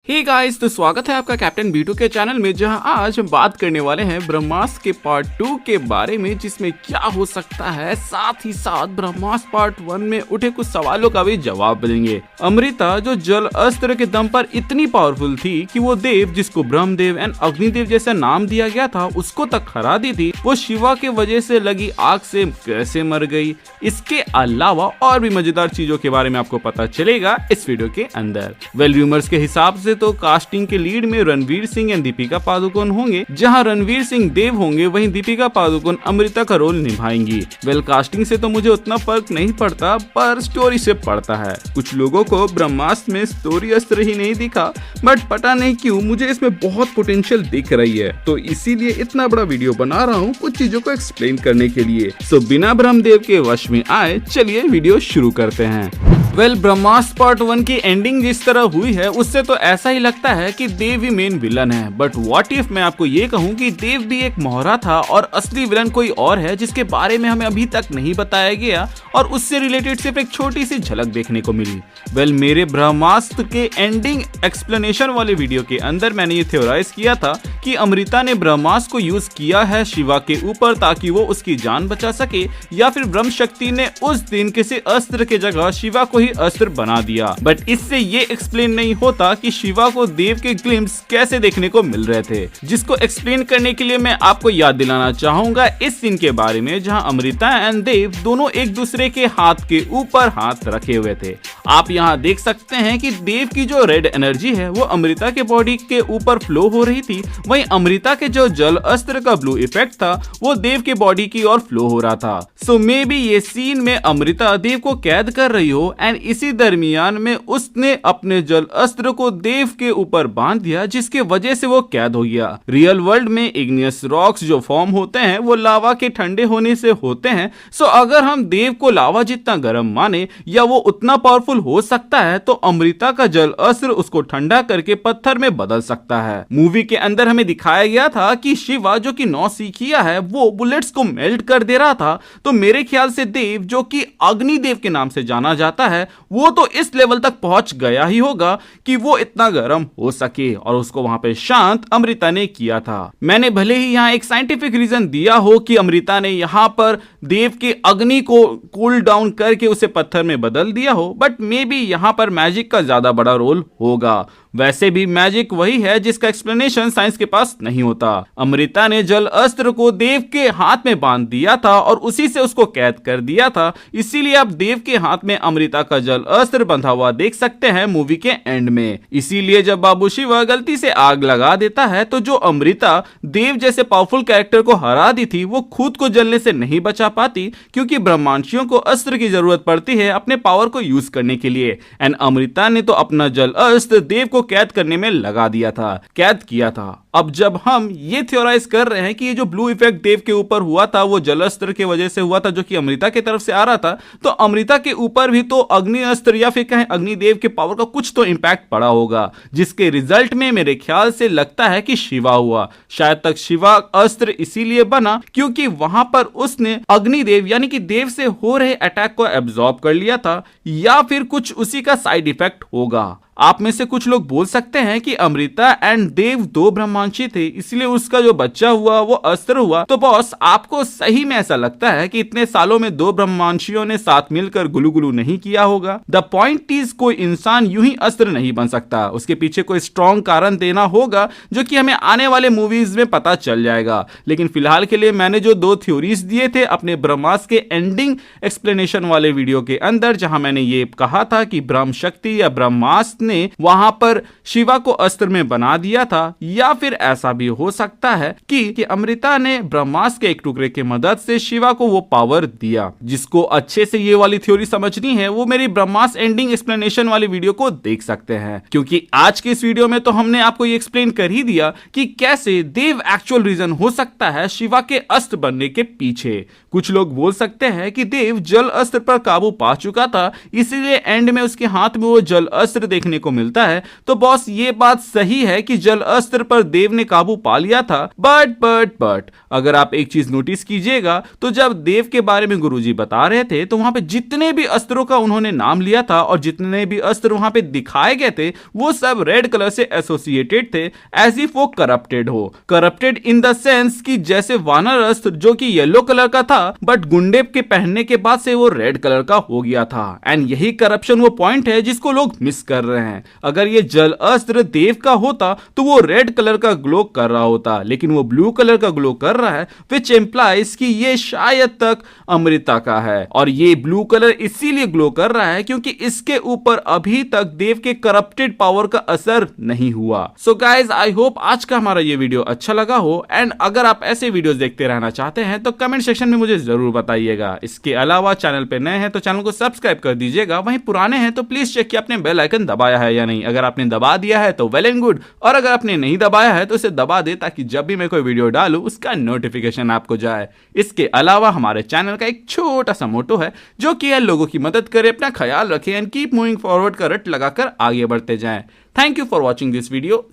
Hey guys, तो स्वागत है आपका कैप्टन B2 के चैनल में, जहां आज हम बात करने वाले हैं ब्रह्मास्त्र के पार्ट 2 के बारे में, जिसमें क्या हो सकता है। साथ ही साथ ब्रह्मास्त्र पार्ट 1 में उठे कुछ सवालों का भी जवाब देंगे। अमृता जो जल अस्त्र के दम पर इतनी पावरफुल थी कि वो देव जिसको ब्रह्मदेव एंड अग्निदेव जैसा नाम दिया गया था उसको तक हरा दी थी, वो शिवा के वजह से लगी आग से कैसे मर गई। इसके अलावा और भी मजेदार चीजों के बारे में आपको पता चलेगा इस वीडियो के अंदर। वेल रूमर्स के हिसाब से तो कास्टिंग के लीड में रणवीर सिंह एंड दीपिका पादुकोण होंगे। जहां रणवीर सिंह देव होंगे वहीं दीपिका पादुकोण अमृता का रोल निभाएंगी। वेल कास्टिंग से तो मुझे उतना फर्क नहीं पड़ता, पर स्टोरी से पड़ता है। कुछ लोगों को ब्रह्मास्त्र में स्टोरी अस्त्र ही नहीं दिखा, बट पता नहीं क्यों मुझे इसमें बहुत पोटेंशियल दिख रही है, तो इसीलिए इतना बड़ा वीडियो बना रहा हूँ कुछ चीजों को एक्सप्लेन करने के लिए। सो बिना ब्रह्मदेव के वश में आए चलिए वीडियो शुरू करते हैं। वेल ब्रह्मास्त्र पार्ट 1 की एंडिंग जिस तरह हुई है उससे तो ऐसा ही लगता है कि देव ही मेन विलन है, बट व्हाट इफ मैं आपको ये कहूँ कि देव भी एक मोहरा था और असली विलन कोई और है जिसके बारे में हमें अभी तक नहीं बताया गया और उससे रिलेटेड सिर्फ एक छोटी सी झलक देखने को मिली। वेल मेरे ब्रह्मास्त्र के एंडिंग एक्सप्लेनेशन वाले वीडियो के अंदर मैंने ये थ्योराइज किया था कि अमृता ने ब्रह्मास्त्र को यूज किया है शिवा के ऊपर ताकि वो उसकी जान बचा सके, या फिर ब्रह्म शक्ति ने उस दिन किसी अस्त्र के जगह शिवा को ही अस्त्र बना दिया। बट इससे ये एक्सप्लेन नहीं होता कि शिवा को देव के ग्लिम्स कैसे देखने को मिल रहे थे, जिसको एक्सप्लेन करने के लिए मैं आपको याद दिलाना चाहूंगा इस सीन के बारे में जहां अमृता एंड देव दोनों एक दूसरे के हाथ के ऊपर हाथ रखे हुए थे। आप यहाँ देख सकते हैं कि देव की जो रेड एनर्जी है वो अमृता के बॉडी के ऊपर फ्लो हो रही थी, वहीं अमृता के जो जल अस्त्र का ब्लू इफेक्ट था वो देव के बॉडी की ओर फ्लो हो रहा था। सो मे बी ये सीन में अमृता देव को कैद कर रही हो एंड इसी दरमियान में उसने अपने जल अस्त्र को देव के ऊपर बांध दिया, जिसके वजह से वो कैद हो गया। रियल वर्ल्ड में इग्नियस रॉक्स जो फॉर्म होते हैं वो लावा के ठंडे होने से होते हैं। सो अगर हम देव को लावा जितना गर्म माने या वो उतना पावरफुल हो सकता है, तो अमृता का जल अस्त्र उसको ठंडा करके पत्थर में बदल सकता है। मूवी के अंदर हमें दिखाया गया था कि शिवा जो कि नौसिखिया है वो बुलेट्स को मेल्ट कर दे रहा था, तो मेरे ख्याल से देव जो कि अग्निदेव के नाम से जाना जाता है वो तो इस लेवल तक पहुंच गया ही होगा कि वो इतना गर्म हो सके, और उसको वहां पे शांत अमृता ने किया था। मैंने भले ही यहाँ एक साइंटिफिक रीजन दिया हो कि अमृता ने यहाँ पर देव के अग्नि को कूल डाउन करके उसे पत्थर में बदल दिया हो, बट मे बी यहाँ पर मैजिक का ज्यादा बड़ा रोल होगा। वैसे भी मैजिक वही है जिसका एक्सप्लेनेशन साइंस के पास नहीं होता। अमृता ने जल अस्त्र को देव के हाथ में बांध दिया था और उसी से उसको कैद कर दिया था, इसीलिए आप देव के हाथ में अमृता का जल अस्त्र बंधा हुआ देख सकते हैं मूवी के एंड में। इसीलिए जब बाबू शिवा गलती से आग लगा देता है तो जो अमृता देव जैसे पावरफुल कैरेक्टर को हरा दी थी वो खुद को जलने से नहीं बचा पाती, क्योंकि ब्रह्मांशियों को अस्त्र की जरूरत पड़ती है अपने पावर को यूज करने के लिए, एंड अमृता ने तो अपना जल अस्त्र देव को कैद करने में लगा दिया था, कैद किया था। अब जब हम ये थ्योराइज कर रहे हैं कि ये जो ब्लू इफेक्ट देव के ऊपर हुआ था वो जल अस्त्र के वजह से हुआ था जो कि अमृता की तरफ से आ रहा था, तो अमृता के ऊपर भी तो अग्नि अस्त्र या फिर कहें अग्निदेव के पावर का कुछ तो इंपैक्ट पड़ा होगा, जिसके रिजल्ट में मेरे ख्याल से लगता है कि शिवा हुआ। शायद तक शिवा अस्त्र इसीलिए बना क्योंकि वहां पर उसने अग्निदेव यानी कि देव से हो रहे अटैक को एब्जॉर्ब कर लिया था, या फिर कुछ उसी का साइड इफेक्ट होगा। आप में से कुछ लोग बोल सकते हैं कि अमृता एंड देव दो ब्रह्मांशी थे इसलिए उसका जो बच्चा हुआ वो अस्त्र हुआ, तो बॉस आपको सही में ऐसा लगता है कि इतने सालों में दो ब्रह्मांशियों ने साथ मिलकर गुलू गुलू नहीं किया होगा? द पॉइंट इज कोई इंसान यूं ही अस्त्र नहीं बन सकता, उसके पीछे कोई स्ट्रॉन्ग कारण देना होगा जो कि हमें आने वाले मूवीज में पता चल जाएगा। लेकिन फिलहाल के लिए मैंने जो दो थ्योरीज दिए थे अपने ब्रह्मास्त्र के एंडिंग एक्सप्लेनेशन वाले वीडियो के अंदर, जहां मैंने ये कहा था कि ब्रह्म शक्ति या ब्रह्मास्त्र ने वहां पर शिवा को अस्त्र में बना दिया था, या फिर ऐसा भी हो सकता है कि अमृता ने ब्रह्मास्त्र के एक टुकड़े की मदद से शिवा को वो पावर दिया। जिसको अच्छे से ये वाली थ्योरी समझनी है वो मेरी ब्रह्मास्त्र एंडिंग एक्सप्लेनेशन वाली वीडियो को देख सकते हैं, क्योंकि आज के इस वीडियो में तो हमने आपको ये एक्सप्लेन कर ही दिया कि कैसे देव एक्चुअल रीजन हो सकता है शिवा के अस्त्र बनने के पीछे। कुछ लोग बोल सकते हैं कि देव जल अस्त्र पर काबू पा चुका था, इसीलिए एंड में उसके हाथ में वो जल अस्त्र देखने देखने को मिलता है। तो बॉस ये बात सही है कि जल अस्त्र पर देव ने काबू पा लिया था, बट अगर आप एक चीज नोटिस कीजिएगा तो जब देव के बारे में गुरुजी बता रहे थे तो वहां पे जितने भी अस्त्रों का उन्होंने नाम लिया था और जितने भी अस्त्र वहां पे दिखाए गए थे वो सब रेड कलर से एसोसिएटेड थे, एज इफ वो करप्टेड हो। करप्टेड इन द सेंस कि जैसे वानर अस्त्र जो कि येलो कलर का था बट गुंडे के पहनने के बाद से वो रेड कलर का हो गया था। एंड यही करप्शन वो पॉइंट है जिसको लोग मिस कर रहे हैं। अगर ये जल अस्त्र देव का होता तो वो रेड कलर का ग्लो कर रहा होता, लेकिन वो ब्लू कलर का ग्लो कर रहा है, विच एम्प्लाइज कि ये शायद तक अमृता का है। और ये ब्लू कलर इसीलिए ग्लो कर रहा है क्योंकि इसके ऊपर अभी तक देव के करप्टेड पावर का असर नहीं हुआ। सो गाइज आई होप आज का हमारा ये वीडियो अच्छा लगा हो, एंड अगर आप ऐसे वीडियोस देखते रहना चाहते हैं तो कमेंट सेक्शन में मुझे जरूर बताइएगा। इसके अलावा चैनल पे नए हैं तो चैनल को सब्सक्राइब कर दीजिएगा, वहीं पुराने हैं तो प्लीज चेक किया आपने बेल आइकन दबाया है या नहीं। अगर आपने दबा दिया है तो वेल एंड गुड, और अगर आपने नहीं दबाया है तो इसे दबा दे ताकि जब भी मैं कोई वीडियो डालूं उसका नोटिफिकेशन आपको जाए। इसके अलावा हमारे चैनल का एक छोटा सा मोटो है जो कि है लोगों की मदद करे, अपना ख्याल रखें एंड कीप मूविंग फॉरवर्ड का रट लगाकर आगे बढ़ते जाएं। Thank you for watching this video.